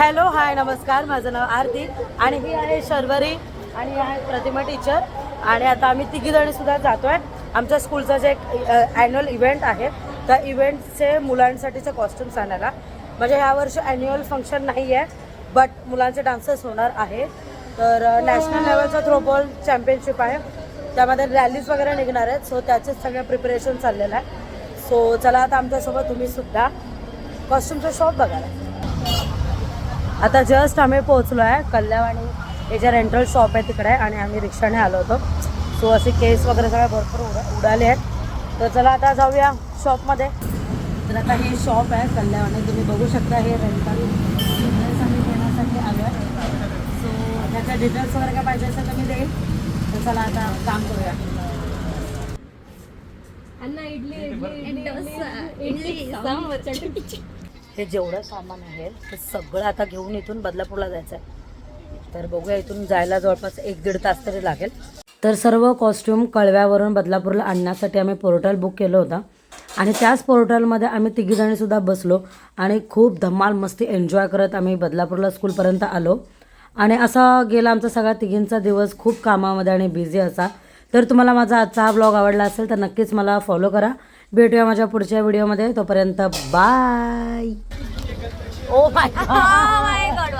Hello hi नमस्कार, माझं नाव आरती आणि ही आहे शर्वरी आणि ही आहे प्रतिमा टीचर. आणि आता आम्ही तिघीजणीसुद्धा जातो आहे. आमच्या स्कूलचा जे एक ॲन्युअल इव्हेंट आहे त्या इव्हेंटचे मुलांसाठीचे कॉस्ट्युम्स आणायला. म्हणजे ह्यावर्षी ॲन्युअल फंक्शन नाही आहे, बट मुलांचे डान्सेस होणार आहे. तर नॅशनल लेवलचा थ्रोबॉल चॅम्पियनशिप आहे, त्यामध्ये रॅलीज वगैरे निघणार आहेत. सो त्याचेच सगळं प्रिपरेशन चाललेलं आहे. सो चला आता आमच्यासोबत तुम्हीसुद्धा कॉस्ट्युमचा शॉप बघायला. आता जस्ट आम्ही पोहोचलो आहे कल्यावाणी, हे जे रेंटल शॉप आहे तिकडे, आणि आम्ही रिक्षाने आलो होतो. सो असे केस वगैरे सगळे भरपूर उडाले आहेत. तर चला आता जाऊया शॉपमध्ये. तर आता हे शॉप आहे कल्यावाणी, तुम्ही बघू शकता. हे रेंटल डिटेल्स आम्ही घेण्यासाठी आलो आहे. सो ह्याच्या डिटेल्स वगैरे काय पाहिजे असेल तर मी देईल. तर चला आता काम करूया. हे जेवढं सामान आहे ते सगळं आता घेऊन इथून बदलापूरला जायचं आहे. तर बघूया, इथून जायला जवळपास 1-1.5 तास तरी लागेल. तर सर्व कॉस्ट्यूम कळव्यावरून बदलापूरला आणण्यासाठी आम्ही पोर्टल बुक केलं होतं आणि त्याच पोर्टलमध्ये आम्ही तिघीजणीसुद्धा बसलो आणि खूप धमाल मस्ती एन्जॉय करत आम्ही बदलापूरला स्कूलपर्यंत आलो. आणि असा गेला आमचा सगळा तिघींचा दिवस, खूप कामामध्ये आणि बिझी असा. तर तुम्हाला माझा आजचा हा ब्लॉग आवडला असेल तर नक्कीच मला फॉलो करा. भेटूया माझ्या पुढच्या व्हिडिओमध्ये. तोपर्यंत बाय. Oh my God.